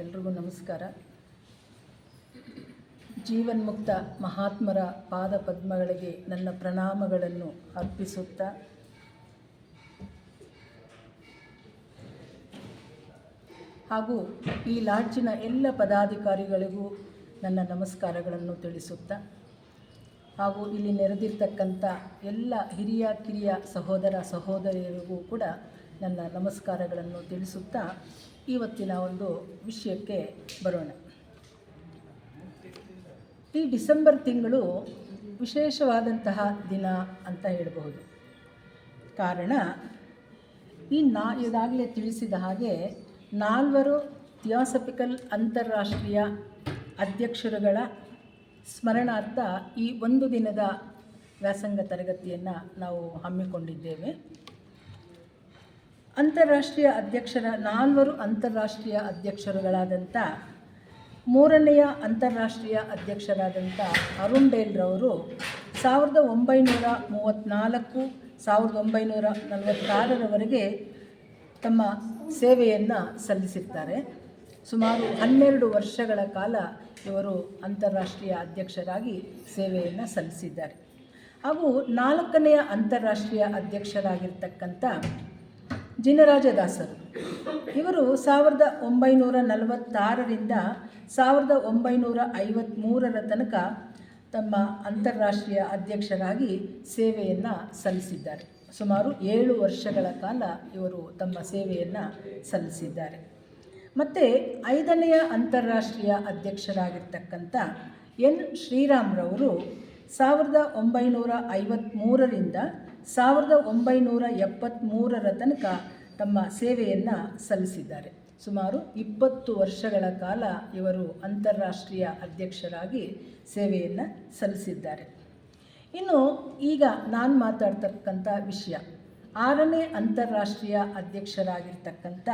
ಎಲ್ರಿಗೂ ನಮಸ್ಕಾರ. ಜೀವನ್ಮುಕ್ತ ಮಹಾತ್ಮರ ಪಾದ ಪದ್ಮಗಳಿಗೆ ನನ್ನ ಪ್ರಣಾಮಗಳನ್ನು ಅರ್ಪಿಸುತ್ತಾ ಹಾಗೂ ಈ ಲಾಡ್ಜಿನ ಎಲ್ಲ ಪದಾಧಿಕಾರಿಗಳಿಗೂ ನನ್ನ ನಮಸ್ಕಾರಗಳನ್ನು ತಿಳಿಸುತ್ತಾ ಹಾಗೂ ಇಲ್ಲಿ ನೆರೆದಿರ್ತಕ್ಕಂಥ ಎಲ್ಲ ಹಿರಿಯ ಕಿರಿಯ ಸಹೋದರ ಸಹೋದರಿಯರಿಗೂ ಕೂಡ ನನ್ನ ನಮಸ್ಕಾರಗಳನ್ನು ತಿಳಿಸುತ್ತಾ ಇವತ್ತಿನ ಒಂದು ವಿಷಯಕ್ಕೆ ಬರೋಣ. ಈ ಡಿಸೆಂಬರ್ ತಿಂಗಳು ವಿಶೇಷವಾದಂತಹ ದಿನ ಅಂತ ಹೇಳಬಹುದು. ಕಾರಣ ಈಗಾಗಲೇ ತಿಳಿಸಿದ ಹಾಗೆ 4 ಥಿಯಾಸಫಿಕಲ್ ಅಂತಾರಾಷ್ಟ್ರೀಯ ಅಧ್ಯಕ್ಷರುಗಳ ಸ್ಮರಣಾರ್ಥ ಈ ಒಂದು ದಿನದ ವ್ಯಾಸಂಗ ತರಗತಿಯನ್ನು ನಾವು ಹಮ್ಮಿಕೊಂಡಿದ್ದೇವೆ. ಅಂತಾರಾಷ್ಟ್ರೀಯ ಅಧ್ಯಕ್ಷರ 4 ಅಂತಾರಾಷ್ಟ್ರೀಯ ಅಧ್ಯಕ್ಷರುಗಳಾದಂಥ 3ನೆಯ ಅಂತಾರಾಷ್ಟ್ರೀಯ ಅಧ್ಯಕ್ಷರಾದಂಥ ಅರುಣ್ ಡೇಲ್ರವರು 1934 1946ರವರೆಗೆ ತಮ್ಮ ಸೇವೆಯನ್ನು ಸಲ್ಲಿಸಿರ್ತಾರೆ. ಸುಮಾರು 12 ವರ್ಷಗಳ ಕಾಲ ಇವರು ಅಂತಾರಾಷ್ಟ್ರೀಯ ಅಧ್ಯಕ್ಷರಾಗಿ ಸೇವೆಯನ್ನು ಸಲ್ಲಿಸಿದ್ದಾರೆ. ಹಾಗೂ 4ನೆಯ ಅಂತಾರಾಷ್ಟ್ರೀಯ ಅಧ್ಯಕ್ಷರಾಗಿರ್ತಕ್ಕಂಥ ಜಿನರಾಜದಾಸರು ಇವರು 1946ರಿಂದ 1953ರ ತನಕ ತಮ್ಮ ಅಂತಾರಾಷ್ಟ್ರೀಯ ಅಧ್ಯಕ್ಷರಾಗಿ ಸೇವೆಯನ್ನು ಸಲ್ಲಿಸಿದ್ದಾರೆ. ಸುಮಾರು 7 ವರ್ಷಗಳ ಕಾಲ ಇವರು ತಮ್ಮ ಸೇವೆಯನ್ನು ಸಲ್ಲಿಸಿದ್ದಾರೆ. ಮತ್ತು 5ನೆಯ ಅಂತಾರಾಷ್ಟ್ರೀಯ ಅಧ್ಯಕ್ಷರಾಗಿರ್ತಕ್ಕಂಥ ಎನ್ ಶ್ರೀರಾಮ್ರವರು 1953ರಿಂದ 1973ರ ತನಕ ತಮ್ಮ ಸೇವೆಯನ್ನು ಸಲ್ಲಿಸಿದ್ದಾರೆ. ಸುಮಾರು 20 ವರ್ಷಗಳ ಕಾಲ ಇವರು ಅಂತಾರಾಷ್ಟ್ರೀಯ ಅಧ್ಯಕ್ಷರಾಗಿ ಸೇವೆಯನ್ನು ಸಲ್ಲಿಸಿದ್ದಾರೆ. ಇನ್ನು ಈಗ ನಾನು ಮಾತಾಡ್ತಕ್ಕಂಥ ವಿಷಯ 6ನೇ ಅಂತಾರಾಷ್ಟ್ರೀಯ ಅಧ್ಯಕ್ಷರಾಗಿರ್ತಕ್ಕಂಥ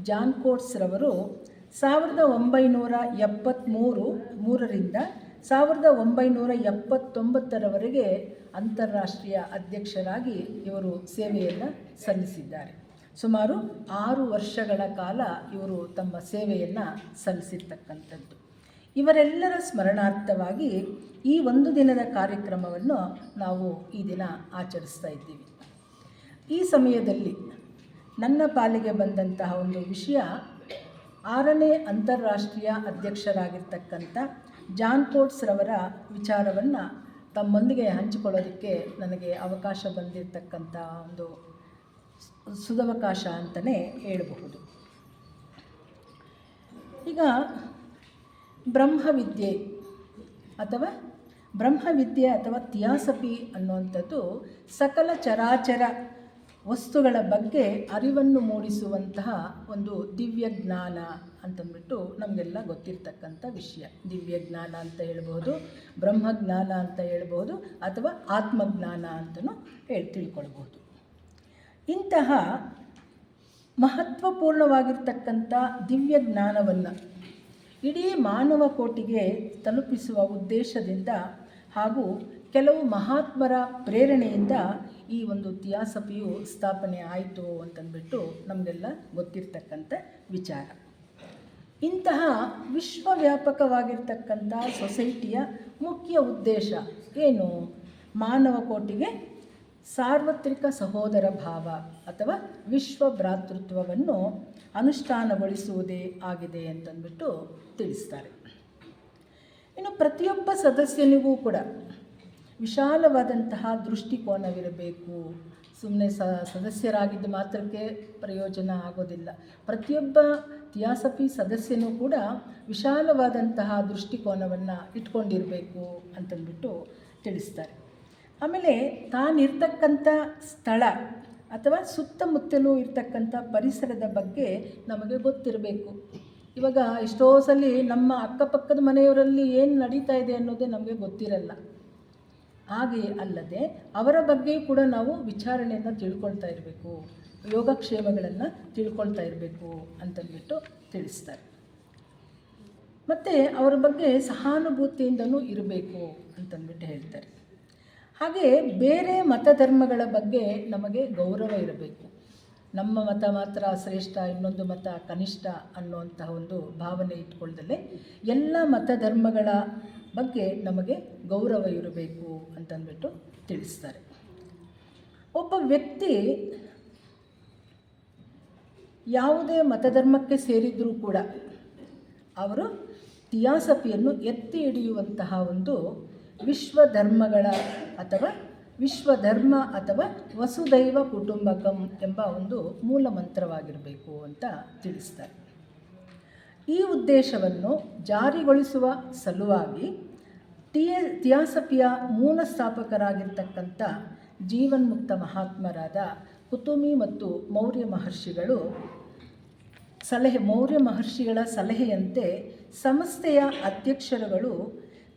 ಜಾನ್ ಕೋಟ್ಸ್ರವರು 1973ರಿಂದ 1979ರವರೆಗೆ ಅಂತಾರಾಷ್ಟ್ರೀಯ ಅಧ್ಯಕ್ಷರಾಗಿ ಇವರು ಸೇವೆಯನ್ನು ಸಲ್ಲಿಸಿದ್ದಾರೆ. ಸುಮಾರು 6 ವರ್ಷಗಳ ಕಾಲ ಇವರು ತಮ್ಮ ಸೇವೆಯನ್ನು ಸಲ್ಲಿಸಿರ್ತಕ್ಕಂಥದ್ದು. ಇವರೆಲ್ಲರ ಸ್ಮರಣಾರ್ಥವಾಗಿ ಈ ಒಂದು ದಿನದ ಕಾರ್ಯಕ್ರಮವನ್ನು ನಾವು ಈ ದಿನ ಆಚರಿಸ್ತಾ ಇದ್ದೀವಿ. ಈ ಸಮಯದಲ್ಲಿ ನನ್ನ ಪಾಲಿಗೆ ಬಂದಂತಹ ಒಂದು ವಿಷಯ 6ನೇ ಅಂತಾರಾಷ್ಟ್ರೀಯ ಅಧ್ಯಕ್ಷರಾಗಿರ್ತಕ್ಕಂಥ ಜಾನ್ ಕೋಟ್ಸ್ರವರ ವಿಚಾರವನ್ನು ತಮ್ಮೊಂದಿಗೆ ಹಂಚಿಕೊಳ್ಳೋದಕ್ಕೆ ನನಗೆ ಅವಕಾಶ ಬಂದಿರತಕ್ಕಂಥ ಒಂದು ಸುದವಕಾಶ ಅಂತಲೇ ಹೇಳಬಹುದು. ಈಗ ಬ್ರಹ್ಮವಿದ್ಯೆ ಅಥವಾ ಥಿಯಾಸಫಿ ಅನ್ನುವಂಥದ್ದು ಸಕಲ ಚರಾಚರ ವಸ್ತುಗಳ ಬಗ್ಗೆ ಅರಿವನ್ನು ಮೂಡಿಸುವಂತಹ ಒಂದು ದಿವ್ಯ ಜ್ಞಾನ ಅಂತಂದ್ಬಿಟ್ಟು ನಮಗೆಲ್ಲ ಗೊತ್ತಿರ್ತಕ್ಕಂಥ ವಿಷಯ. ದಿವ್ಯ ಜ್ಞಾನ ಅಂತ ಹೇಳ್ಬೋದು, ಬ್ರಹ್ಮಜ್ಞಾನ ಅಂತ ಹೇಳ್ಬೋದು, ಅಥವಾ ಆತ್ಮಜ್ಞಾನ ಅಂತಲೂ ತಿಳ್ಕೊಳ್ಬೋದು. ಇಂತಹ ಮಹತ್ವಪೂರ್ಣವಾಗಿರ್ತಕ್ಕಂಥ ದಿವ್ಯ ಜ್ಞಾನವನ್ನು ಇಡೀ ಮಾನವ ಕೋಟಿಗೆ ತಲುಪಿಸುವ ಉದ್ದೇಶದಿಂದ ಹಾಗೂ ಕೆಲವು ಮಹಾತ್ಮರ ಪ್ರೇರಣೆಯಿಂದ ಈ ಒಂದು ಥಿಯಾಸಫಿಯು ಸ್ಥಾಪನೆ ಆಯಿತು ಅಂತಂದ್ಬಿಟ್ಟು ನಮಗೆಲ್ಲ ಗೊತ್ತಿರ್ತಕ್ಕಂಥ ವಿಚಾರ. ಇಂತಹ ವಿಶ್ವವ್ಯಾಪಕವಾಗಿರ್ತಕ್ಕಂಥ ಸೊಸೈಟಿಯ ಮುಖ್ಯ ಉದ್ದೇಶ ಏನು? ಮಾನವ ಕೋಟಿಗೆ ಸಾರ್ವತ್ರಿಕ ಸಹೋದರ ಭಾವ ಅಥವಾ ವಿಶ್ವ ಭ್ರಾತೃತ್ವವನ್ನು ಅನುಷ್ಠಾನಗೊಳಿಸುವುದೇ ಆಗಿದೆ ಅಂತಂದ್ಬಿಟ್ಟು ತಿಳಿಸ್ತಾರೆ. ಇನ್ನು ಪ್ರತಿಯೊಬ್ಬ ಸದಸ್ಯನಿಗೂ ಕೂಡ ವಿಶಾಲವಾದಂತಹ ದೃಷ್ಟಿಕೋನವಿರಬೇಕು. ಸುಮ್ಮನೆ ಸದಸ್ಯರಾಗಿದ್ದ ಮಾತ್ರಕ್ಕೆ ಪ್ರಯೋಜನ ಆಗೋದಿಲ್ಲ. ಪ್ರತಿಯೊಬ್ಬ ಥಿಯಾಸಫಿ ಸದಸ್ಯನೂ ಕೂಡ ವಿಶಾಲವಾದಂತಹ ದೃಷ್ಟಿಕೋನವನ್ನು ಇಟ್ಕೊಂಡಿರಬೇಕು ಅಂತಂದ್ಬಿಟ್ಟು ತಿಳಿಸ್ತಾರೆ. ಆಮೇಲೆ ತಾನಿರ್ತಕ್ಕಂಥ ಸ್ಥಳ ಅಥವಾ ಸುತ್ತಮುತ್ತಲೂ ಇರ್ತಕ್ಕಂಥ ಪರಿಸರದ ಬಗ್ಗೆ ನಮಗೆ ಗೊತ್ತಿರಬೇಕು. ಇವಾಗ ಎಷ್ಟೋ ಸಲ ನಮ್ಮ ಅಕ್ಕಪಕ್ಕದ ಮನೆಯವರಲ್ಲಿ ಏನು ನಡೀತಾ ಇದೆ ಅನ್ನೋದೇ ನಮಗೆ ಗೊತ್ತಿರಲ್ಲ. ಹಾಗೆ ಅಲ್ಲದೆ ಅವರ ಬಗ್ಗೆ ಕೂಡ ನಾವು ವಿಚಾರಣೆಯನ್ನು ತಿಳ್ಕೊಳ್ತಾ ಇರಬೇಕು, ಯೋಗಕ್ಷೇಮಗಳನ್ನು ತಿಳ್ಕೊಳ್ತಾ ಇರಬೇಕು ಅಂತಂದ್ಬಿಟ್ಟು ತಿಳಿಸ್ತಾರೆ. ಮತ್ತು ಅವರ ಬಗ್ಗೆ ಸಹಾನುಭೂತಿಯಿಂದನೂ ಇರಬೇಕು ಅಂತಂದ್ಬಿಟ್ಟು ಹೇಳ್ತಾರೆ. ಹಾಗೆ ಬೇರೆ ಮತಧರ್ಮಗಳ ಬಗ್ಗೆ ನಮಗೆ ಗೌರವ ಇರಬೇಕು. ನಮ್ಮ ಮತ ಮಾತ್ರ ಶ್ರೇಷ್ಠ, ಇನ್ನೊಂದು ಮತ ಕನಿಷ್ಠ ಅನ್ನುವಂತಹ ಒಂದು ಭಾವನೆ ಇಟ್ಕೊಳ್ದಲ್ಲೇ ಎಲ್ಲ ಮತ ಧರ್ಮಗಳ ಬಗ್ಗೆ ನಮಗೆ ಗೌರವ ಇರಬೇಕು ಅಂತಂದ್ಬಿಟ್ಟು ತಿಳಿಸ್ತಾರೆ. ಒಬ್ಬ ವ್ಯಕ್ತಿ ಯಾವುದೇ ಮತಧರ್ಮಕ್ಕೆ ಸೇರಿದ್ರೂ ಕೂಡ ಅವರು ಥಿಯಾಸಫಿಯನ್ನು ಎತ್ತಿ ಹಿಡಿಯುವಂತಹ ಒಂದು ವಿಶ್ವಧರ್ಮ ಅಥವಾ ವಸುದೈವ ಕುಟುಂಬಕಂ ಎಂಬ ಒಂದು ಮೂಲ ಮಂತ್ರವಾಗಿರಬೇಕು ಅಂತ ತಿಳಿಸ್ತಾರೆ. ಈ ಉದ್ದೇಶವನ್ನು ಜಾರಿಗೊಳಿಸುವ ಸಲುವಾಗಿ ಥಿಯಾಸಫಿಯ ಮೂಲ ಸ್ಥಾಪಕರಾಗಿರ್ತಕ್ಕಂಥ ಜೀವನ್ಮುಕ್ತ ಮಹಾತ್ಮರಾದ ಕುತುಮಿ ಮತ್ತು ಮೌರ್ಯ ಮಹರ್ಷಿಗಳ ಸಲಹೆಯಂತೆ ಸಂಸ್ಥೆಯ ಅಧ್ಯಕ್ಷರುಗಳು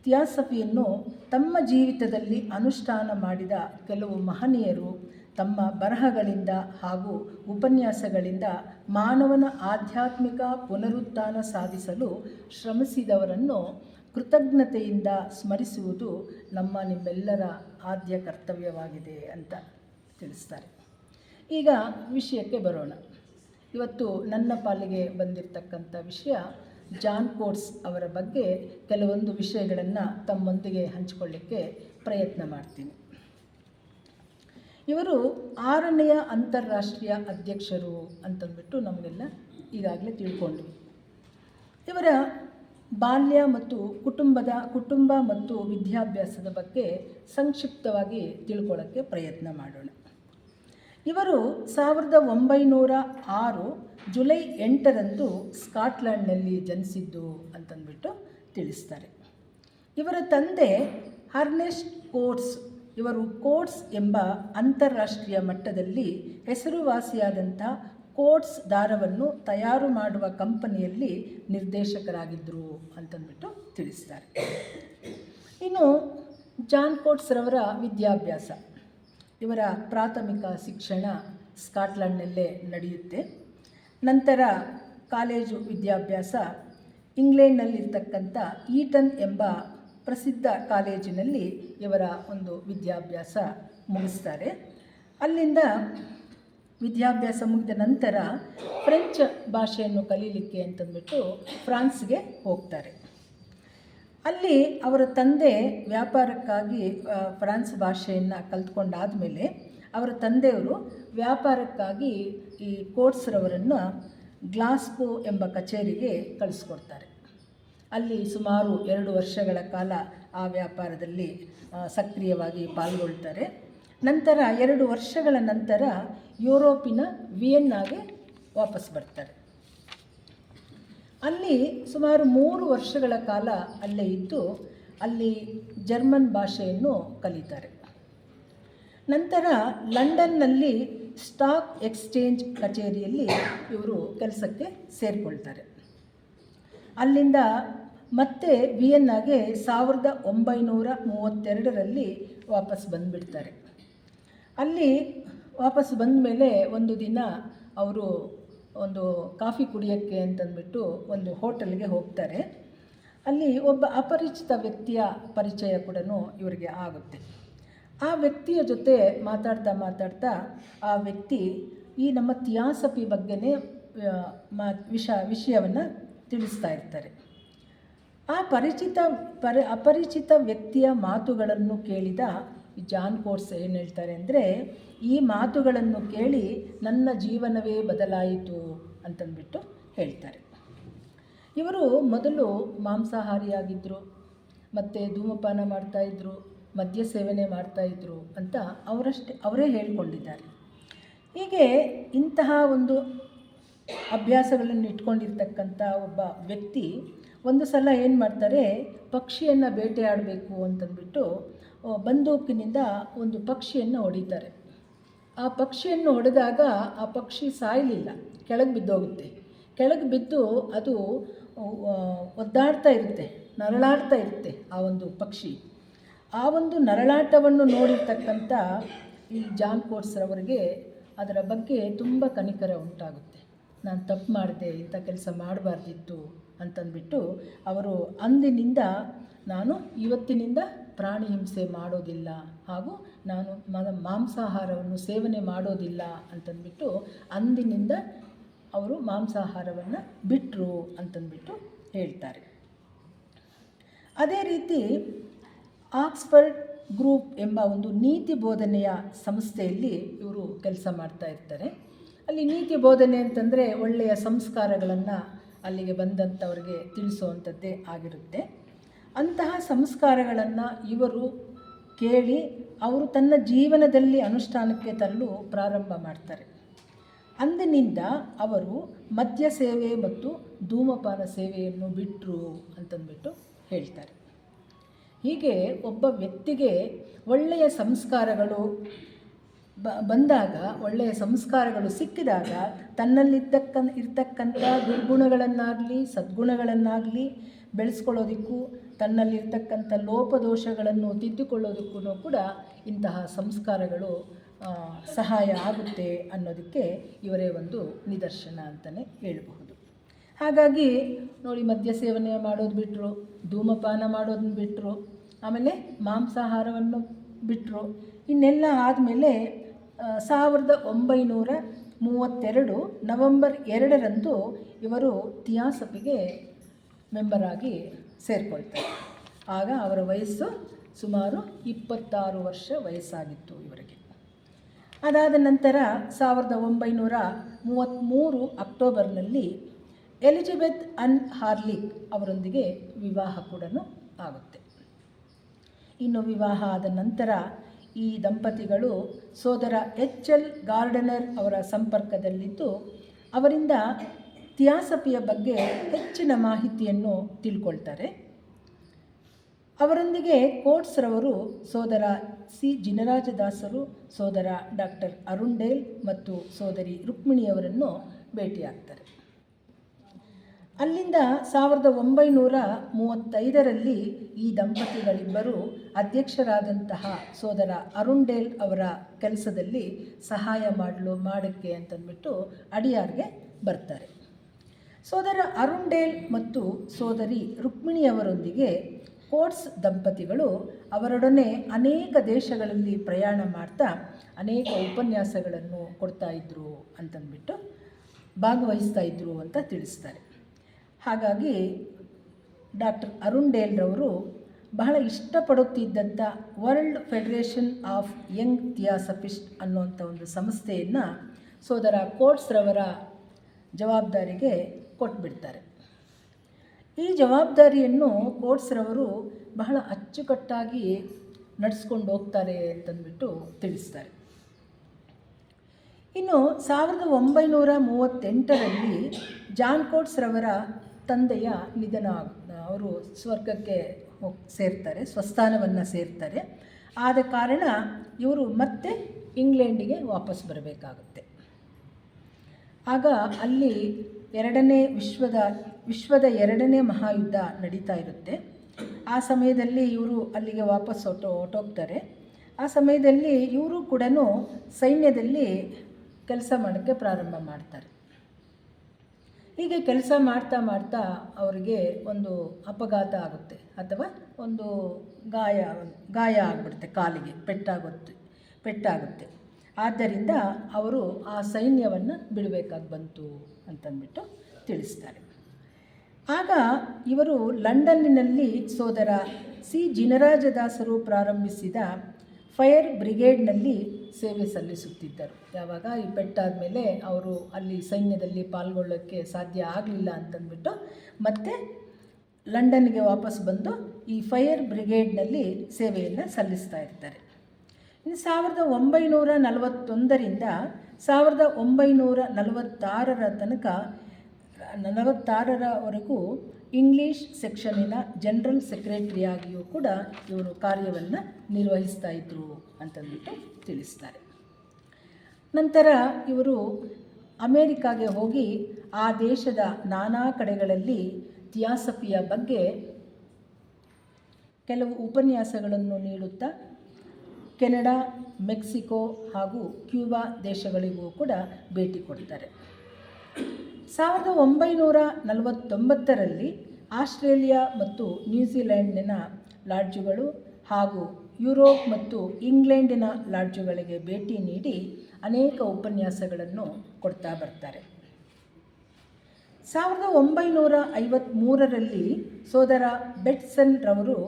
ಥಿಯಾಸಫಿಯನ್ನು ತಮ್ಮ ಜೀವಿತದಲ್ಲಿ ಅನುಷ್ಠಾನ ಮಾಡಿದ ಕೆಲವು ಮಹನೀಯರು ತಮ್ಮ ಬರಹಗಳಿಂದ ಹಾಗೂ ಉಪನ್ಯಾಸಗಳಿಂದ ಮಾನವನ ಆಧ್ಯಾತ್ಮಿಕ ಪುನರುತ್ಥಾನ ಸಾಧಿಸಲು ಶ್ರಮಿಸಿದವರನ್ನು ಕೃತಜ್ಞತೆಯಿಂದ ಸ್ಮರಿಸುವುದು ನಿಮ್ಮೆಲ್ಲರ ಆದ್ಯ ಕರ್ತವ್ಯವಾಗಿದೆ ಅಂತ ತಿಳಿಸ್ತಾರೆ. ಈಗ ವಿಷಯಕ್ಕೆ ಬರೋಣ. ಇವತ್ತು ನನ್ನ ಪಾಲಿಗೆ ಬಂದಿರತಕ್ಕಂಥ ವಿಷಯ ಜಾನ್ ಕೋಟ್ಸ್ ಅವರ ಬಗ್ಗೆ ಕೆಲವೊಂದು ವಿಷಯಗಳನ್ನು ತಮ್ಮೊಂದಿಗೆ ಹಂಚಿಕೊಳ್ಳಿಕ್ಕೆ ಪ್ರಯತ್ನ ಮಾಡ್ತೀನಿ. ಇವರು 6ನೆಯ ಅಂತಾರಾಷ್ಟ್ರೀಯ ಅಧ್ಯಕ್ಷರು ಅಂತಂದ್ಬಿಟ್ಟು ನಮಗೆಲ್ಲ ಈಗಾಗಲೇ ತಿಳ್ಕೊಂಡ್ವಿ. ಇವರ ಬಾಲ್ಯ ಮತ್ತು ಕುಟುಂಬ ಮತ್ತು ವಿದ್ಯಾಭ್ಯಾಸದ ಬಗ್ಗೆ ಸಂಕ್ಷಿಪ್ತವಾಗಿ ತಿಳ್ಕೊಳ್ಳೋಕ್ಕೆ ಪ್ರಯತ್ನ ಮಾಡೋಣ. ಇವರು 1906 ಜುಲೈ 8ರಂದು ಸ್ಕಾಟ್ಲೆಂಡ್ನಲ್ಲಿ ಜನಿಸಿದ್ದು ಅಂತಂದ್ಬಿಟ್ಟು ತಿಳಿಸ್ತಾರೆ. ಇವರ ತಂದೆ ಅರ್ನೆಸ್ಟ್ ಕೋಟ್ಸ್. ಇವರು ಕೋಟ್ಸ್ ಎಂಬ ಅಂತಾರಾಷ್ಟ್ರೀಯ ಮಟ್ಟದಲ್ಲಿ ಹೆಸರುವಾಸಿಯಾದಂಥ ಕೋಟ್ಸ್ ದಾರವನ್ನು ತಯಾರು ಮಾಡುವ ಕಂಪನಿಯಲ್ಲಿ ನಿರ್ದೇಶಕರಾಗಿದ್ದರು ಅಂತಂದ್ಬಿಟ್ಟು ತಿಳಿಸ್ತಾರೆ. ಇನ್ನು ಜಾನ್ ಕೋಟ್ಸ್ರವರ ವಿದ್ಯಾಭ್ಯಾಸ. ಇವರ ಪ್ರಾಥಮಿಕ ಶಿಕ್ಷಣ ಸ್ಕಾಟ್ಲೆಂಡ್ನಲ್ಲೇ ನಡೆಯುತ್ತೆ. ನಂತರ ಕಾಲೇಜು ವಿದ್ಯಾಭ್ಯಾಸ ಇಂಗ್ಲೆಂಡ್ನಲ್ಲಿರ್ತಕ್ಕಂಥ ಈಟನ್ ಎಂಬ ಪ್ರಸಿದ್ಧ ಕಾಲೇಜಿನಲ್ಲಿ ಇವರ ಒಂದು ವಿದ್ಯಾಭ್ಯಾಸ ಮುಗಿಸ್ತಾರೆ. ಅಲ್ಲಿಂದ ವಿದ್ಯಾಭ್ಯಾಸ ಮುಗಿದ ನಂತರ ಫ್ರೆಂಚ್ ಭಾಷೆಯನ್ನು ಕಲೀಲಿಕ್ಕೆ ಅಂತಂದ್ಬಿಟ್ಟು ಫ್ರಾನ್ಸ್ಗೆ ಹೋಗ್ತಾರೆ. ಅಲ್ಲಿ ಅವರ ತಂದೆ ವ್ಯಾಪಾರಕ್ಕಾಗಿ ಫ್ರಾನ್ಸ್ ಭಾಷೆಯನ್ನು ಕಲ್ತ್ಕೊಂಡಾದ ಮೇಲೆ ಅವರ ತಂದೆಯವರು ವ್ಯಾಪಾರಕ್ಕಾಗಿ ಈ ಕೋಟ್ಸ್ರವರನ್ನು ಗ್ಲಾಸ್ಗೋ ಎಂಬ ಕಚೇರಿಗೆ ಕಳಿಸ್ಕೊಡ್ತಾರೆ. ಅಲ್ಲಿ ಸುಮಾರು 2 ವರ್ಷಗಳ ಕಾಲ ಆ ವ್ಯಾಪಾರದಲ್ಲಿ ಸಕ್ರಿಯವಾಗಿ ಪಾಲ್ಗೊಳ್ತಾರೆ. ನಂತರ 2 ವರ್ಷಗಳ ನಂತರ ಯುರೋಪಿನ ವಿಯೆನ್ನಾಗೆ ವಾಪಸ್ ಬರ್ತಾರೆ. ಅಲ್ಲಿ ಸುಮಾರು 3 ವರ್ಷಗಳ ಕಾಲ ಅಲ್ಲೇ ಇದ್ದು ಅಲ್ಲಿ ಜರ್ಮನ್ ಭಾಷೆಯನ್ನು ಕಲಿತಾರೆ. ನಂತರ ಲಂಡನ್ನಲ್ಲಿ ಸ್ಟಾಕ್ ಎಕ್ಸ್ಚೇಂಜ್ ಕಚೇರಿಯಲ್ಲಿ ಇವರು ಕೆಲಸಕ್ಕೆ ಸೇರಿಕೊಳ್ತಾರೆ. ಅಲ್ಲಿಂದ ಮತ್ತೆ ವಿಯೆನ್ನಾಗೆ 1932ರಲ್ಲಿ ವಾಪಸ್ ಬಂದುಬಿಡ್ತಾರೆ. ಅಲ್ಲಿ ವಾಪಸ್ ಬಂದ ಮೇಲೆ ಒಂದು ದಿನ ಅವರು ಒಂದು ಕಾಫಿ ಕುಡಿಯೋಕ್ಕೆ ಅಂತಂದ್ಬಿಟ್ಟು ಒಂದು ಹೋಟೆಲ್ಗೆ ಹೋಗ್ತಾರೆ. ಅಲ್ಲಿ ಒಬ್ಬ ಅಪರಿಚಿತ ವ್ಯಕ್ತಿಯ ಪರಿಚಯ ಕೂಡ ಇವರಿಗೆ ಆಗುತ್ತೆ. ಆ ವ್ಯಕ್ತಿಯ ಜೊತೆ ಮಾತಾಡ್ತಾ ಆ ವ್ಯಕ್ತಿ ಈ ನಮ್ಮ ಥಿಯಾಸಫಿ ಬಗ್ಗೆನೇ ವಿಷಯವನ್ನು ತಿಳಿಸ್ತಾ ಇರ್ತಾರೆ. ಆ ಅಪರಿಚಿತ ವ್ಯಕ್ತಿಯ ಮಾತುಗಳನ್ನು ಕೇಳಿದ ಜಾನ್ ಕೋಟ್ಸ್ ಏನು ಹೇಳ್ತಾರೆ ಅಂದರೆ, ಈ ಮಾತುಗಳನ್ನು ಕೇಳಿ ನನ್ನ ಜೀವನವೇ ಬದಲಾಯಿತು ಅಂತಂದ್ಬಿಟ್ಟು ಹೇಳ್ತಾರೆ. ಇವರು ಮೊದಲು ಮಾಂಸಾಹಾರಿಯಾಗಿದ್ದರು, ಮತ್ತು ಧೂಮಪಾನ ಮಾಡ್ತಾಯಿದ್ರು, ಮದ್ಯ ಸೇವನೆ ಮಾಡ್ತಾಯಿದ್ರು ಅಂತ ಅವರೇ ಹೇಳಿಕೊಂಡಿದ್ದಾರೆ. ಹೀಗೆ ಇಂತಹ ಒಂದು ಅಭ್ಯಾಸಗಳನ್ನು ಇಟ್ಕೊಂಡಿರ್ತಕ್ಕಂಥ ಒಬ್ಬ ವ್ಯಕ್ತಿ ಒಂದು ಸಲ ಏನು ಮಾಡ್ತಾರೆ, ಪಕ್ಷಿಯನ್ನು ಬೇಟೆಯಾಡಬೇಕು ಅಂತಂದ್ಬಿಟ್ಟು ಬಂದೂಕಿನಿಂದ ಒಂದು ಪಕ್ಷಿಯನ್ನು ಹೊಡಿತಾರೆ. ಆ ಪಕ್ಷಿಯನ್ನು ಹೊಡೆದಾಗ ಆ ಪಕ್ಷಿ ಸಾಯಲಿಲ್ಲ, ಕೆಳಗೆ ಬಿದ್ದೋಗುತ್ತೆ. ಕೆಳಗೆ ಬಿದ್ದು ಅದು ಒದ್ದಾಡ್ತಾ ಇರುತ್ತೆ, ನರಳಾಡ್ತಾ ಇರುತ್ತೆ ಆ ಒಂದು ಪಕ್ಷಿ. ಆ ಒಂದು ನರಳಾಟವನ್ನು ನೋಡಿರ್ತಕ್ಕಂಥ ಈ ಜಾನ್ ಕೋಟ್ಸ್ರವರಿಗೆ ಅದರ ಬಗ್ಗೆ ತುಂಬ ಕನಿಕರ ಉಂಟಾಗುತ್ತೆ. ನಾನು ತಪ್ಪು ಮಾಡಿದೆ, ಇಂಥ ಕೆಲಸ ಮಾಡಬಾರ್ದಿತ್ತು ಅಂತಂದ್ಬಿಟ್ಟು ಅವರು ಅಂದಿನಿಂದ ನಾನು ಇವತ್ತಿನಿಂದ ಪ್ರಾಣಿ ಹಿಂಸೆ ಮಾಡೋದಿಲ್ಲ ಹಾಗೂ ನಾನು ಮಾಂಸಾಹಾರವನ್ನು ಸೇವನೆ ಮಾಡೋದಿಲ್ಲ ಅಂತಂದ್ಬಿಟ್ಟು ಅಂದಿನಿಂದ ಅವರು ಮಾಂಸಾಹಾರವನ್ನು ಬಿಟ್ಟರು ಅಂತಂದ್ಬಿಟ್ಟು ಹೇಳ್ತಾರೆ. ಅದೇ ರೀತಿ ಆಕ್ಸ್ಫರ್ಡ್ ಗ್ರೂಪ್ ಎಂಬ ಒಂದು ನೀತಿ ಬೋಧನೆಯ ಸಂಸ್ಥೆಯಲ್ಲಿ ಇವರು ಕೆಲಸ ಮಾಡ್ತಾ ಇರ್ತಾರೆ. ಅಲ್ಲಿ ನೀತಿ ಬೋಧನೆ ಅಂತಂದರೆ ಒಳ್ಳೆಯ ಸಂಸ್ಕಾರಗಳನ್ನು ಅಲ್ಲಿಗೆ ಬಂದಂಥವ್ರಿಗೆ ತಿಳಿಸುವಂಥದ್ದೇ ಆಗಿರುತ್ತೆ. ಅಂತಹ ಸಂಸ್ಕಾರಗಳನ್ನು ಇವರು ಕೇಳಿ ಅವರು ತನ್ನ ಜೀವನದಲ್ಲಿ ಅನುಷ್ಠಾನಕ್ಕೆ ತರಲು ಪ್ರಾರಂಭ ಮಾಡ್ತಾರೆ. ಅಂದಿನಿಂದ ಅವರು ಮದ್ಯ ಸೇವೆ ಮತ್ತು ಧೂಮಪಾನ ಸೇವೆಯನ್ನು ಬಿಟ್ಟರು ಅಂತಂದ್ಬಿಟ್ಟು ಹೇಳ್ತಾರೆ. ಹೀಗೆ ಒಬ್ಬ ವ್ಯಕ್ತಿಗೆ ಒಳ್ಳೆಯ ಸಂಸ್ಕಾರಗಳು ಬಂದಾಗ, ಒಳ್ಳೆಯ ಸಂಸ್ಕಾರಗಳು ಸಿಕ್ಕಿದಾಗ ಇರ್ತಕ್ಕಂಥ ದುರ್ಗುಣಗಳನ್ನಾಗಲಿ ಸದ್ಗುಣಗಳನ್ನಾಗಲಿ ಬೆಳೆಸ್ಕೊಳ್ಳೋದಕ್ಕೂ ತನ್ನಲ್ಲಿರ್ತಕ್ಕಂಥ ಲೋಪದೋಷಗಳನ್ನು ತಿದ್ದುಕೊಳ್ಳೋದಕ್ಕೂ ಕೂಡ ಇಂತಹ ಸಂಸ್ಕಾರಗಳು ಸಹಾಯ ಆಗುತ್ತೆ ಅನ್ನೋದಕ್ಕೆ ಇವರೇ ಒಂದು ನಿದರ್ಶನ ಅಂತಲೇ ಹೇಳಬಹುದು. ಹಾಗಾಗಿ ನೋಡಿ, ಮದ್ಯ ಸೇವನೆ ಮಾಡೋದು ಬಿಟ್ಟರು, ಧೂಮಪಾನ ಮಾಡೋದನ್ನ ಬಿಟ್ಟರು, ಆಮೇಲೆ ಮಾಂಸಾಹಾರವನ್ನು ಬಿಟ್ಟರು. ಇನ್ನೆಲ್ಲ ಆದಮೇಲೆ 1932 ನವೆಂಬರ್ 2ರಂದು ಇವರು ಥಿಯಾಸಫಿಗೆ ಮೆಂಬರಾಗಿ ಸೇರಿಕೊಳ್ತಾರೆ. ಆಗ ಅವರ ವಯಸ್ಸು ಸುಮಾರು 26 ವರ್ಷ ವಯಸ್ಸಾಗಿತ್ತು ಇವರಿಗೆ. ಅದಾದ ನಂತರ 1933 ಅಕ್ಟೋಬರ್ನಲ್ಲಿ ಎಲಿಜಬೆತ್ ಅನ್ ಹಾರ್ಲಿಕ್ ಅವರೊಂದಿಗೆ ವಿವಾಹ ಕೂಡ ಆಗುತ್ತೆ. ಇನ್ನು ವಿವಾಹ ಆದ ನಂತರ ಈ ದಂಪತಿಗಳು ಸೋದರ HL ಗಾರ್ಡನರ್ ಅವರ ಸಂಪರ್ಕದಲ್ಲಿದ್ದು ಅವರಿಂದ ಥಿಯಾಸಫಿಯ ಬಗ್ಗೆ ಹೆಚ್ಚಿನ ಮಾಹಿತಿಯನ್ನು ತಿಳ್ಕೊಳ್ತಾರೆ. ಅವರೊಂದಿಗೆ ಕೋಟ್ಸ್ರವರು ಸೋದರ C ಜಿನರಾಜದಾಸರು, ಸೋದರ ಡಾಕ್ಟರ್ ಅರುಣ್ ಮತ್ತು ಸೋದರಿ ರುಕ್ಮಿಣಿಯವರನ್ನು ಭೇಟಿಯಾಗ್ತಾರೆ. ಅಲ್ಲಿಂದ 1935ರಲ್ಲಿ ಈ ದಂಪತಿಗಳಿಬ್ಬರು ಅಧ್ಯಕ್ಷರಾದಂತಹ ಸೋದರ ಅರುಣ್ ಅವರ ಕೆಲಸದಲ್ಲಿ ಸಹಾಯ ಮಾಡೋಕ್ಕೆ ಅಂತಂದ್ಬಿಟ್ಟು ಅಡಿಯಾರ್ಗೆ ಬರ್ತಾರೆ. ಸೋದರ ಅರುಣ್ ಮತ್ತು ಸೋದರಿ ರುಕ್ಮಿಣಿಯವರೊಂದಿಗೆ ಕೋಟ್ಸ್ ದಂಪತಿಗಳು ಅವರೊಡನೆ ಅನೇಕ ದೇಶಗಳಲ್ಲಿ ಪ್ರಯಾಣ ಮಾಡ್ತಾ ಅನೇಕ ಉಪನ್ಯಾಸಗಳನ್ನು ಕೊಡ್ತಾಯಿದ್ರು ಅಂತಂದ್ಬಿಟ್ಟು ಭಾಗವಹಿಸ್ತಾ ಇದ್ರು ಅಂತ ತಿಳಿಸ್ತಾರೆ. ಹಾಗಾಗಿ ಡಾಕ್ಟರ್ ಅರುಣ್ ರವರು ಬಹಳ ಇಷ್ಟಪಡುತ್ತಿದ್ದಂಥ ವರ್ಲ್ಡ್ ಫೆಡರೇಷನ್ ಆಫ್ ಯಂಗ್ ಥಿಯಾಸಫಿಸ್ಟ್ ಅನ್ನುವಂಥ ಒಂದು ಸಂಸ್ಥೆಯನ್ನು ಸೋದರ ಕೋಟ್ಸ್ರವರ ಜವಾಬ್ದಾರಿಗೆ ಕೊಟ್ಬಿಡ್ತಾರೆ. ಈ ಜವಾಬ್ದಾರಿಯನ್ನು ಕೋಟ್ಸ್ರವರು ಬಹಳ ಅಚ್ಚುಕಟ್ಟಾಗಿ ನಡೆಸ್ಕೊಂಡು ಹೋಗ್ತಾರೆ ಅಂತಂದ್ಬಿಟ್ಟು ತಿಳಿಸ್ತಾರೆ. ಇನ್ನು 1938ರಲ್ಲಿ ಜಾನ್ ಕೋಟ್ಸ್ರವರ ತಂದೆಯ ನಿಧನ, ಅವರು ಸ್ವರ್ಗಕ್ಕೆ ಸೇರ್ತಾರೆ, ಸ್ವಸ್ಥಾನವನ್ನು ಸೇರ್ತಾರೆ. ಆದ ಕಾರಣ ಇವರು ಮತ್ತೆ ಇಂಗ್ಲೆಂಡಿಗೆ ವಾಪಸ್ ಬರಬೇಕಾಗುತ್ತೆ. ಆಗ ಅಲ್ಲಿ ವಿಶ್ವದ ಎರಡನೇ ಮಹಾಯುದ್ಧ ನಡೀತಾ ಇರುತ್ತೆ. ಆ ಸಮಯದಲ್ಲಿ ಇವರು ಅಲ್ಲಿಗೆ ವಾಪಸ್ ಹೊರಟೋಗ್ತಾರೆ. ಆ ಸಮಯದಲ್ಲಿ ಇವರು ಕೂಡ ಸೈನ್ಯದಲ್ಲಿ ಕೆಲಸ ಮಾಡೋಕ್ಕೆ ಪ್ರಾರಂಭ ಮಾಡ್ತಾರೆ. ಹೀಗೆ ಕೆಲಸ ಮಾಡ್ತಾ ಮಾಡ್ತಾ ಅವರಿಗೆ ಒಂದು ಅಪಘಾತ ಆಗುತ್ತೆ ಅಥವಾ ಒಂದು ಗಾಯ ಆಗಿಬಿಡುತ್ತೆ, ಕಾಲಿಗೆ ಪೆಟ್ಟಾಗುತ್ತೆ. ಆದ್ದರಿಂದ ಅವರು ಆ ಸೈನ್ಯವನ್ನು ಬಿಡಬೇಕಾಗಿ ಬಂತು ಅಂತಂದ್ಬಿಟ್ಟು ತಿಳಿಸ್ತಾರೆ. ಆಗ ಇವರು ಲಂಡನ್ನಿನಲ್ಲಿ ಸೋದರ C ಜಿನರಾಜದಾಸರು ಪ್ರಾರಂಭಿಸಿದ ಫೈರ್ ಬ್ರಿಗೇಡ್ನಲ್ಲಿ ಸೇವೆ ಸಲ್ಲಿಸುತ್ತಿದ್ದರು. ಯಾವಾಗ ಈ ಪೆಟ್ಟಾದ ಮೇಲೆ ಅವರು ಅಲ್ಲಿ ಸೈನ್ಯದಲ್ಲಿ ಪಾಲ್ಗೊಳ್ಳೋಕ್ಕೆ ಸಾಧ್ಯ ಆಗಲಿಲ್ಲ ಅಂತಂದ್ಬಿಟ್ಟು ಮತ್ತೆ ಲಂಡನ್ಗೆ ವಾಪಸ್ ಬಂದು ಈ ಫೈರ್ ಬ್ರಿಗೇಡ್ನಲ್ಲಿ ಸೇವೆಯನ್ನು ಸಲ್ಲಿಸ್ತಾ ಇರ್ತಾರೆ. ಇನ್ನು 1941ರಿಂದ 1946ರವರೆಗೂ ಇಂಗ್ಲೀಷ್ ಸೆಕ್ಷನ್ನಿನ ಜನರಲ್ ಸೆಕ್ರೆಟರಿಯಾಗಿಯೂ ಕೂಡ ಇವರು ಕಾರ್ಯವನ್ನು ನಿರ್ವಹಿಸ್ತಾ ಇದ್ದರು ಅಂತಂದ್ಬಿಟ್ಟು ತಿಳಿಸ್ತಾರೆ. ನಂತರ ಇವರು ಅಮೇರಿಕಾಗೆ ಹೋಗಿ ಆ ದೇಶದ ನಾನಾ ಕಡೆಗಳಲ್ಲಿ ಥಿಯಾಸಫಿಯ ಬಗ್ಗೆ ಕೆಲವು ಉಪನ್ಯಾಸಗಳನ್ನು ನೀಡುತ್ತಾ ಕೆನಡಾ, ಮೆಕ್ಸಿಕೋ ಹಾಗೂ ಕ್ಯೂಬಾ ದೇಶಗಳಿಗೂ ಕೂಡ ಭೇಟಿ ಕೊಡ್ತಾರೆ. 1949ರಲ್ಲಿ ಆಸ್ಟ್ರೇಲಿಯಾ ಮತ್ತು ನ್ಯೂಜಿಲೆಂಡಿನ ಲಾಡ್ಜುಗಳು ಹಾಗೂ ಯುರೋಪ್ ಮತ್ತು ಇಂಗ್ಲೆಂಡಿನ ಲಾಡ್ಜುಗಳಿಗೆ ಭೇಟಿ ನೀಡಿ ಅನೇಕ ಉಪನ್ಯಾಸಗಳನ್ನು ಕೊಡ್ತಾ ಬರ್ತಾರೆ. 1953ರಲ್ಲಿ ಸೋದರ ಬೆಟ್ಸನ್ ರವರು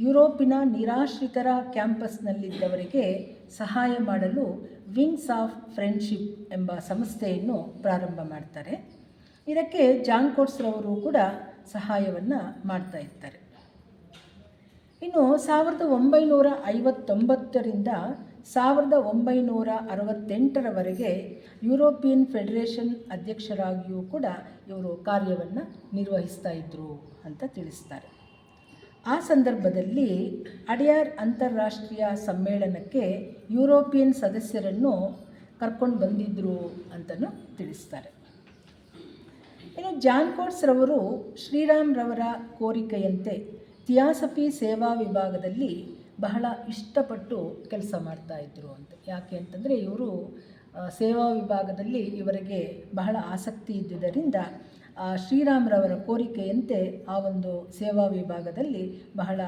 ಯುರೋಪಿನ ನಿರಾಶ್ರಿತರ ಕ್ಯಾಂಪಸ್ನಲ್ಲಿದ್ದವರಿಗೆ ಸಹಾಯ ಮಾಡಲು ವಿಂಗ್ಸ್ ಆಫ್ ಫ್ರೆಂಡ್ಶಿಪ್ ಎಂಬ ಸಂಸ್ಥೆಯನ್ನು ಪ್ರಾರಂಭ ಮಾಡ್ತಾರೆ. ಇದಕ್ಕೆ ಜಾನ್ ಕೋಟ್ಸ್ ರವರು ಕೂಡ ಸಹಾಯವನ್ನು ಮಾಡ್ತಾ ಇರ್ತಾರೆ. ಇನ್ನು 1959ರಿಂದ 1968ರವರೆಗೆ ಯುರೋಪಿಯನ್ ಫೆಡರೇಷನ್ ಅಧ್ಯಕ್ಷರಾಗಿಯೂ ಕೂಡ ಇವರು ಕಾರ್ಯವನ್ನು ನಿರ್ವಹಿಸ್ತಾ ಇದ್ದರು ಅಂತ ತಿಳಿಸ್ತಾರೆ. ಆ ಸಂದರ್ಭದಲ್ಲಿ ಅಡ್ಯಾರ್ ಅಂತಾರಾಷ್ಟ್ರೀಯ ಸಮ್ಮೇಳನಕ್ಕೆ ಯುರೋಪಿಯನ್ ಸದಸ್ಯರನ್ನು ಕರ್ಕೊಂಡು ಬಂದಿದ್ದರು ಅಂತಲೂ ತಿಳಿಸ್ತಾರೆ. ಇನ್ನು ಜಾನ್ ಕೋಟ್ಸ್ ರವರು ಶ್ರೀರಾಮ್ ರವರ ಕೋರಿಕೆಯಂತೆ ಥಿಯಾಸಫಿ ಸೇವಾ ವಿಭಾಗದಲ್ಲಿ ಬಹಳ ಇಷ್ಟಪಟ್ಟು ಕೆಲಸ ಮಾಡ್ತಾಯಿದ್ರು ಅಂತ. ಯಾಕೆ ಅಂತಂದರೆ ಇವರು ಸೇವಾ ವಿಭಾಗದಲ್ಲಿ ಇವರಿಗೆ ಬಹಳ ಆಸಕ್ತಿ ಇದ್ದುದರಿಂದ ಶ್ರೀರಾಮ್ರವರ ಕೋರಿಕೆಯಂತೆ ಆ ಒಂದು ಸೇವಾ ವಿಭಾಗದಲ್ಲಿ ಬಹಳ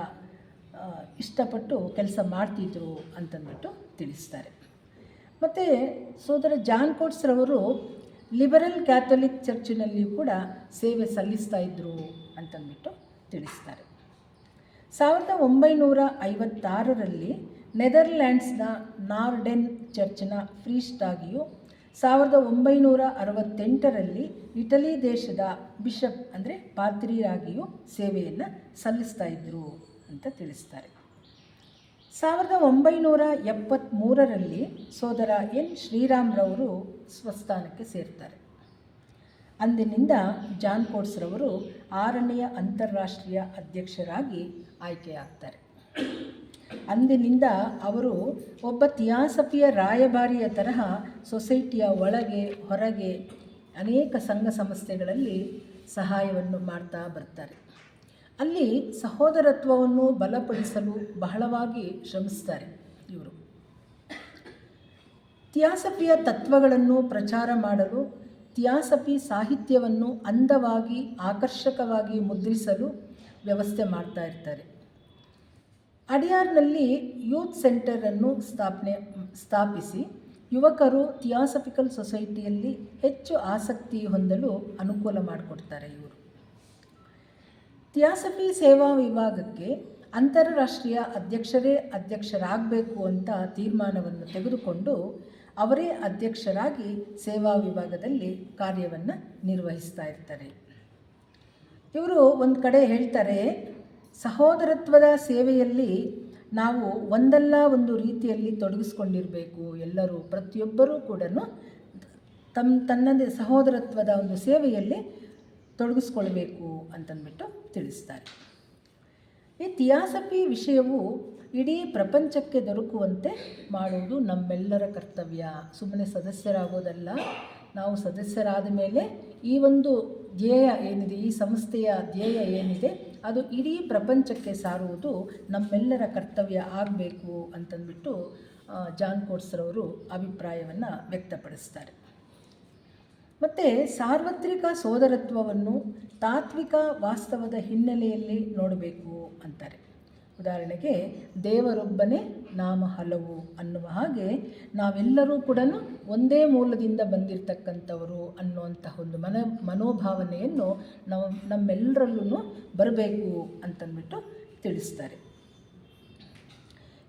ಇಷ್ಟಪಟ್ಟು ಕೆಲಸ ಮಾಡ್ತಿದ್ರು ಅಂತಂದ್ಬಿಟ್ಟು ತಿಳಿಸ್ತಾರೆ. ಮತ್ತು ಸೋದರ ಜಾನ್ ಕೋಟ್ಸ್ ರವರು ಲಿಬರಲ್ ಕ್ಯಾಥೋಲಿಕ್ ಚರ್ಚಿನಲ್ಲಿಯೂ ಕೂಡ ಸೇವೆ ಸಲ್ಲಿಸ್ತಾ ಇದ್ದರು ಅಂತಂದ್ಬಿಟ್ಟು ತಿಳಿಸ್ತಾರೆ. 1956ರಲ್ಲಿ ನೆದರ್ಲ್ಯಾಂಡ್ಸ್ನ ನಾರ್ಡೆನ್ ಚರ್ಚ್ನ ಪ್ರೀಸ್ಟ್ ಆಗಿಯೂ 1968ರಲ್ಲಿ ಇಟಲಿ ದೇಶದ ಬಿಷಪ್ ಅಂದರೆ ಪಾದ್ರಿಯಾಗಿಯೂ ಸೇವೆಯನ್ನು ಸಲ್ಲಿಸ್ತಾ ಇದ್ದರು ಅಂತ ತಿಳಿಸ್ತಾರೆ. 1973ರಲ್ಲಿ ಸೋದರ ಎನ್ ಶ್ರೀರಾಮ್ ರವರು ಸ್ವಸ್ಥಾನಕ್ಕೆ ಸೇರ್ತಾರೆ. ಅಂದಿನಿಂದ ಜಾನ್ ಕೋಟ್ಸ್ ರವರು 6ನೆಯ ಅಂತಾರಾಷ್ಟ್ರೀಯ ಅಧ್ಯಕ್ಷರಾಗಿ ಆಯ್ಕೆಯಾಗ್ತಾರೆ. ಅಂದಿನಿಂದ ಅವರು ಒಬ್ಬ ಥಿಯಾಸಫಿಯ ರಾಯಭಾರಿಯ ತರಹ ಸೊಸೈಟಿಯ ಒಳಗೆ ಹೊರಗೆ ಅನೇಕ ಸಂಘ ಸಂಸ್ಥೆಗಳಲ್ಲಿ ಸಹಾಯವನ್ನು ಮಾಡ್ತಾ ಬರ್ತಾರೆ. ಅಲ್ಲಿ ಸಹೋದರತ್ವವನ್ನು ಬಲಪಡಿಸಲು ಬಹಳವಾಗಿ ಶ್ರಮಿಸ್ತಾರೆ. ಇವರು ಥಿಯಾಸಫಿಯ ತತ್ವಗಳನ್ನು ಪ್ರಚಾರ ಮಾಡಲು, ಥಿಯಾಸಫಿ ಸಾಹಿತ್ಯವನ್ನು ಅಂದವಾಗಿ ಆಕರ್ಷಕವಾಗಿ ಮುದ್ರಿಸಲು ವ್ಯವಸ್ಥೆ ಮಾಡ್ತಾ ಇರ್ತಾರೆ. ಅಡ್ಯಾರ್ನಲ್ಲಿ ಯೂತ್ ಸೆಂಟರನ್ನು ಸ್ಥಾಪಿಸಿ ಯುವಕರು ಥಿಯಾಸಫಿಕಲ್ ಸೊಸೈಟಿಯಲ್ಲಿ ಹೆಚ್ಚು ಆಸಕ್ತಿ ಹೊಂದಲು ಅನುಕೂಲ ಮಾಡಿಕೊಡ್ತಾರೆ. ಇವರು ಥಿಯಾಸಫಿ ಸೇವಾ ವಿಭಾಗಕ್ಕೆ ಅಂತಾರಾಷ್ಟ್ರೀಯ ಅಧ್ಯಕ್ಷರಾಗಬೇಕು ಅಂತ ತೀರ್ಮಾನವನ್ನು ತೆಗೆದುಕೊಂಡು ಅವರೇ ಅಧ್ಯಕ್ಷರಾಗಿ ಸೇವಾ ವಿಭಾಗದಲ್ಲಿ ಕಾರ್ಯವನ್ನು ನಿರ್ವಹಿಸ್ತಾ ಇರ್ತಾರೆ. ಇವರು ಒಂದು ಕಡೆ ಹೇಳ್ತಾರೆ, ಸಹೋದರತ್ವದ ಸೇವೆಯಲ್ಲಿ ನಾವು ಒಂದಲ್ಲ ಒಂದು ರೀತಿಯಲ್ಲಿ ತೊಡಗಿಸ್ಕೊಂಡಿರಬೇಕು. ಎಲ್ಲರೂ ಪ್ರತಿಯೊಬ್ಬರೂ ಕೂಡ ತನ್ನದೇ ಸಹೋದರತ್ವದ ಒಂದು ಸೇವೆಯಲ್ಲಿ ತೊಡಗಿಸ್ಕೊಳ್ಬೇಕು ಅಂತಂದ್ಬಿಟ್ಟು ತಿಳಿಸ್ತಾರೆ. ಈ ಥಿಯಾಸಫಿ ವಿಷಯವು ಇಡೀ ಪ್ರಪಂಚಕ್ಕೆ ದೊರಕುವಂತೆ ಮಾಡುವುದು ನಮ್ಮೆಲ್ಲರ ಕರ್ತವ್ಯ. ಸುಮ್ಮನೆ ಸದಸ್ಯರಾಗೋದಲ್ಲ, ನಾವು ಸದಸ್ಯರಾದ ಮೇಲೆ ಈ ಒಂದು ಧ್ಯೇಯ ಏನಿದೆ, ಈ ಸಂಸ್ಥೆಯ ಧ್ಯೇಯ ಏನಿದೆ, ಅದು ಇಡೀ ಪ್ರಪಂಚಕ್ಕೆ ಸಾರುವುದು ನಮ್ಮೆಲ್ಲರ ಕರ್ತವ್ಯ ಆಗಬೇಕು ಅಂತಂದ್ಬಿಟ್ಟು ಜಾನ್ ಕೋಟ್ಸ್ ರವರು ಅಭಿಪ್ರಾಯವನ್ನು ವ್ಯಕ್ತಪಡಿಸ್ತಾರೆ. ಮತ್ತು ಸಾರ್ವತ್ರಿಕ ಸೋದರತ್ವವನ್ನು ತಾತ್ವಿಕ ವಾಸ್ತವದ ಹಿನ್ನೆಲೆಯಲ್ಲಿ ನೋಡಬೇಕು ಅಂತಾರೆ. ಉದಾಹರಣೆಗೆ, ದೇವರೊಬ್ಬನೇ ನಾಮ ಹಲವು ಅನ್ನುವ ಹಾಗೆ ನಾವೆಲ್ಲರೂ ಕೂಡ ಒಂದೇ ಮೂಲದಿಂದ ಬಂದಿರತಕ್ಕಂಥವರು ಅನ್ನುವಂತಹ ಒಂದು ಮನೋಭಾವನೆಯನ್ನು ನಮ್ಮೆಲ್ಲರಲ್ಲೂ ಬರಬೇಕು ಅಂತಂದ್ಬಿಟ್ಟು ತಿಳಿಸ್ತಾರೆ.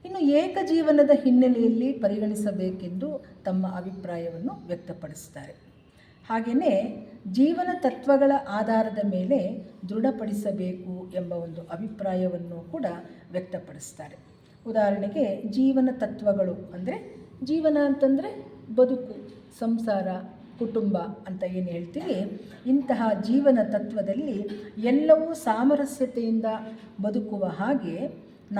ಇನ್ನು ಏಕಜೀವನದ ಹಿನ್ನೆಲೆಯಲ್ಲಿ ಪರಿಗಣಿಸಬೇಕೆಂದು ತಮ್ಮ ಅಭಿಪ್ರಾಯವನ್ನು ವ್ಯಕ್ತಪಡಿಸ್ತಾರೆ. ಹಾಗೆಯೇ ಜೀವನ ತತ್ವಗಳ ಆಧಾರದ ಮೇಲೆ ದೃಢಪಡಿಸಬೇಕು ಎಂಬ ಒಂದು ಅಭಿಪ್ರಾಯವನ್ನು ಕೂಡ ವ್ಯಕ್ತಪಡಿಸ್ತಾರೆ. ಉದಾಹರಣೆಗೆ, ಜೀವನ ತತ್ವಗಳು ಅಂದರೆ ಜೀವನ ಅಂತಂದರೆ ಬದುಕು, ಸಂಸಾರ, ಕುಟುಂಬ ಅಂತ ಏನು ಹೇಳ್ತೀವಿ, ಇಂತಹ ಜೀವನ ತತ್ವದಲ್ಲಿ ಎಲ್ಲವೂ ಸಾಮರಸ್ಯತೆಯಿಂದ ಬದುಕುವ ಹಾಗೆ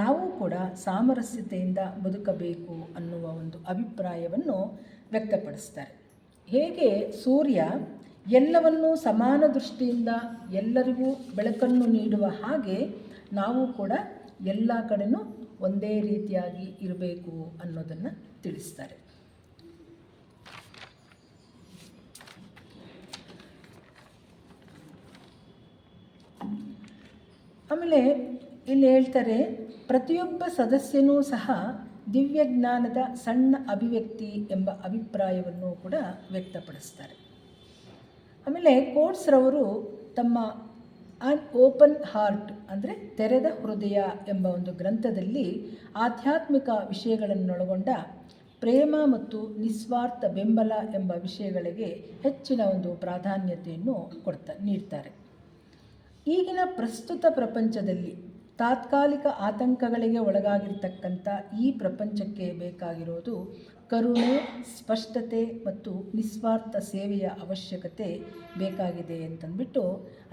ನಾವು ಕೂಡ ಸಾಮರಸ್ಯತೆಯಿಂದ ಬದುಕಬೇಕು ಅನ್ನುವ ಒಂದು ಅಭಿಪ್ರಾಯವನ್ನು ವ್ಯಕ್ತಪಡಿಸ್ತಾರೆ. ಹೇಗೆ ಸೂರ್ಯ ಎಲ್ಲವನ್ನೂ ಸಮಾನ ದೃಷ್ಟಿಯಿಂದ ಎಲ್ಲರಿಗೂ ಬೆಳಕನ್ನು ನೀಡುವ ಹಾಗೆ ನಾವು ಕೂಡ ಎಲ್ಲ ಕಡೆನೂ ಒಂದೇ ರೀತಿಯಾಗಿ ಇರಬೇಕು ಅನ್ನೋದನ್ನು ತಿಳಿಸ್ತಾರೆ. ಆಮೇಲೆ ಇಲ್ಲಿ ಹೇಳ್ತಾರೆ, ಪ್ರತಿಯೊಬ್ಬ ಸದಸ್ಯನೂ ಸಹ ದಿವ್ಯಜ್ಞಾನದ ಸಣ್ಣ ಅಭಿವ್ಯಕ್ತಿ ಎಂಬ ಅಭಿಪ್ರಾಯವನ್ನು ಕೂಡ ವ್ಯಕ್ತಪಡಿಸ್ತಾರೆ. ಆಮೇಲೆ ಕೋಟ್ಸ್ರವರು ತಮ್ಮ ಆನ್ ಓಪನ್ ಹಾರ್ಟ್ ಅಂದರೆ ತೆರೆದ ಹೃದಯ ಎಂಬ ಒಂದು ಗ್ರಂಥದಲ್ಲಿ ಆಧ್ಯಾತ್ಮಿಕ ವಿಷಯಗಳನ್ನೊಳಗೊಂಡ ಪ್ರೇಮ ಮತ್ತು ನಿಸ್ವಾರ್ಥ ಬೆಂಬಲ ಎಂಬ ವಿಷಯಗಳಿಗೆ ಹೆಚ್ಚಿನ ಒಂದು ಪ್ರಾಧಾನ್ಯತೆಯನ್ನು ನೀಡ್ತಾರೆ. ಈಗಿನ ಪ್ರಸ್ತುತ ಪ್ರಪಂಚದಲ್ಲಿ ತಾತ್ಕಾಲಿಕ ಆತಂಕಗಳಿಗೆ ಒಳಗಾಗಿರ್ತಕ್ಕಂಥ ಈ ಪ್ರಪಂಚಕ್ಕೆ ಬೇಕಾಗಿರೋದು ಕರುಣೆ, ಸ್ಪಷ್ಟತೆ ಮತ್ತು ನಿಸ್ವಾರ್ಥ ಸೇವೆಯ ಅವಶ್ಯಕತೆ ಬೇಕಾಗಿದೆ ಅಂತಂದ್ಬಿಟ್ಟು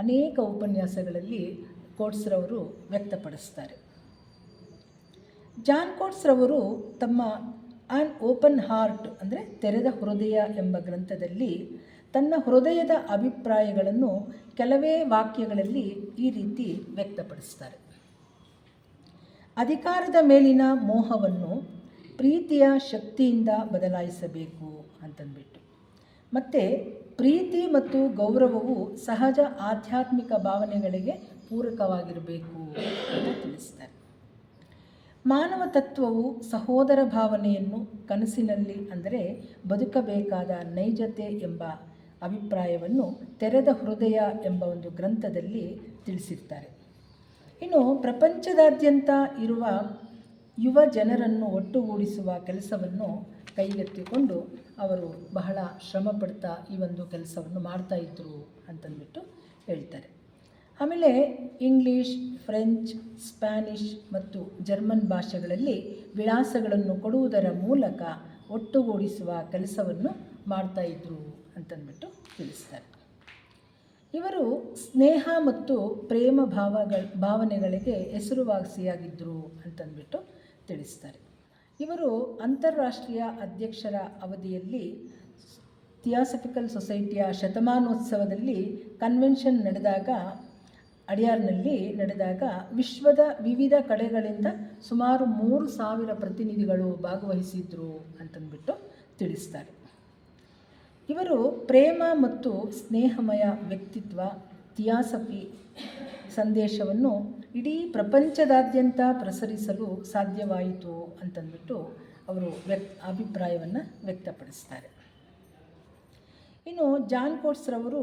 ಅನೇಕ ಉಪನ್ಯಾಸಗಳಲ್ಲಿ ಕೋಟ್ಸ್ರವರು ವ್ಯಕ್ತಪಡಿಸ್ತಾರೆ. ಜಾನ್ ಕೋಟ್ಸ್ರವರು ತಮ್ಮ ಆನ್ ಓಪನ್ ಹಾರ್ಟ್ ಅಂದರೆ ತೆರೆದ ಹೃದಯ ಎಂಬ ಗ್ರಂಥದಲ್ಲಿ ತನ್ನ ಹೃದಯದ ಅಭಿಪ್ರಾಯಗಳನ್ನು ಕೆಲವೇ ವಾಕ್ಯಗಳಲ್ಲಿ ಈ ರೀತಿ ವ್ಯಕ್ತಪಡಿಸ್ತಾರೆ. ಅಧಿಕಾರದ ಮೇಲಿನ ಮೋಹವನ್ನು ಪ್ರೀತಿಯ ಶಕ್ತಿಯಿಂದ ಬದಲಾಯಿಸಬೇಕು ಅಂತಂದ್ಬಿಟ್ಟು, ಮತ್ತು ಪ್ರೀತಿ ಮತ್ತು ಗೌರವವು ಸಹಜ ಆಧ್ಯಾತ್ಮಿಕ ಭಾವನೆಗಳಿಗೆ ಪೂರಕವಾಗಿರಬೇಕು ಅಂತ ತಿಳಿಸ್ತಾರೆ. ಮಾನವ ತತ್ವವು ಸಹೋದರ ಭಾವನೆಯನ್ನು ಕನಸಿನಲ್ಲಿ ಅಂದರೆ ಬದುಕಬೇಕಾದ ನೈಜತೆ ಎಂಬ ಅಭಿಪ್ರಾಯವನ್ನು ತೆರೆದ ಹೃದಯ ಎಂಬ ಒಂದು ಗ್ರಂಥದಲ್ಲಿ ತಿಳಿಸಿರ್ತಾರೆ. ಇನ್ನು ಪ್ರಪಂಚದಾದ್ಯಂತ ಇರುವ ಯುವ ಜನರನ್ನು ಒಟ್ಟುಗೂಡಿಸುವ ಕೆಲಸವನ್ನು ಕೈಗೆತ್ತಿಕೊಂಡು ಅವರು ಬಹಳ ಶ್ರಮಪಡ್ತಾ ಈ ಒಂದು ಕೆಲಸವನ್ನು ಮಾಡ್ತಾಯಿದ್ರು ಅಂತಂದ್ಬಿಟ್ಟು ಹೇಳ್ತಾರೆ. ಆಮೇಲೆ ಇಂಗ್ಲೀಷ್, ಫ್ರೆಂಚ್, ಸ್ಪ್ಯಾನಿಷ್ ಮತ್ತು ಜರ್ಮನ್ ಭಾಷೆಗಳಲ್ಲಿ ವಿಳಾಸಗಳನ್ನು ಕೊಡುವುದರ ಮೂಲಕ ಒಟ್ಟುಗೂಡಿಸುವ ಕೆಲಸವನ್ನು ಮಾಡ್ತಾಯಿದ್ರು ಅಂತಂದ್ಬಿಟ್ಟು ತಿಳಿಸ್ತಾರೆ. ಇವರು ಸ್ನೇಹ ಮತ್ತು ಪ್ರೇಮ ಭಾವನೆಗಳಿಗೆ ಹೆಸರುವಾಸಿಯಾಗಿದ್ದರು ಅಂತಂದ್ಬಿಟ್ಟು ತಿಳಿಸ್ತಾರೆ. ಇವರು ಅಂತಾರಾಷ್ಟ್ರೀಯ ಅಧ್ಯಕ್ಷರ ಅವಧಿಯಲ್ಲಿ ಥಿಯಾಸಫಿಕಲ್ ಸೊಸೈಟಿಯ ಶತಮಾನೋತ್ಸವದಲ್ಲಿ ಕನ್ವೆನ್ಷನ್ ಅಡಿಯಾರ್ನಲ್ಲಿ ನಡೆದಾಗ ವಿಶ್ವದ ವಿವಿಧ ಕಡೆಗಳಿಂದ ಸುಮಾರು 3,000 ಪ್ರತಿನಿಧಿಗಳು ಭಾಗವಹಿಸಿದ್ರು ಅಂತಂದ್ಬಿಟ್ಟು ತಿಳಿಸ್ತಾರೆ. ಇವರು ಪ್ರೇಮ ಮತ್ತು ಸ್ನೇಹಮಯ ವ್ಯಕ್ತಿತ್ವ ಥಿಯಾಸಫಿ ಸಂದೇಶವನ್ನು ಇಡೀ ಪ್ರಪಂಚದಾದ್ಯಂತ ಪ್ರಸರಿಸಲು ಸಾಧ್ಯವಾಯಿತು ಅಂತಂದ್ಬಿಟ್ಟು ಅವರು ಅಭಿಪ್ರಾಯವನ್ನು ವ್ಯಕ್ತಪಡಿಸ್ತಾರೆ. ಇನ್ನು ಜಾನ್ ಕೋಟ್ಸ್ರವರು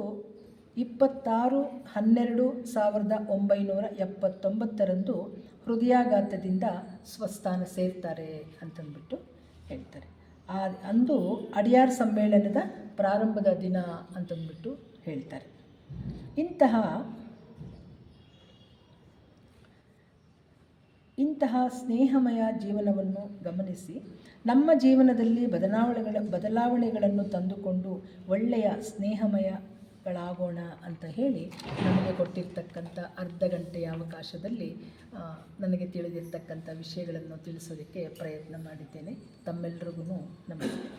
26/12/1979 ಹೃದಯಾಘಾತದಿಂದ ಸ್ವಸ್ಥಾನ ಸೇರ್ತಾರೆ ಅಂತಂದ್ಬಿಟ್ಟು ಹೇಳ್ತಾರೆ. ಅಂದು ಅಡಿಯಾರ್ ಸಮ್ಮೇಳನದ ಪ್ರಾರಂಭದ ದಿನ ಅಂತಂದ್ಬಿಟ್ಟು ಹೇಳ್ತಾರೆ. ಇಂತಹ ಸ್ನೇಹಮಯ ಜೀವನವನ್ನು ಗಮನಿಸಿ ನಮ್ಮ ಜೀವನದಲ್ಲಿ ಬದಲಾವಣೆಗಳನ್ನು ತಂದುಕೊಂಡು ಒಳ್ಳೆಯ ಸ್ನೇಹಮಯಗಳಾಗೋಣ ಅಂತ ಹೇಳಿ ನಮಗೆ ಕೊಟ್ಟಿರ್ತಕ್ಕಂಥ ಅರ್ಧ ಗಂಟೆಯ ಅವಕಾಶದಲ್ಲಿ ನನಗೆ ತಿಳಿದಿರ್ತಕ್ಕಂಥ ವಿಷಯಗಳನ್ನು ತಿಳಿಸೋದಕ್ಕೆ ಪ್ರಯತ್ನ ಮಾಡಿದ್ದೇನೆ. ತಮ್ಮೆಲ್ಲರಿಗೂ ನಮಸ್ಕಾರ.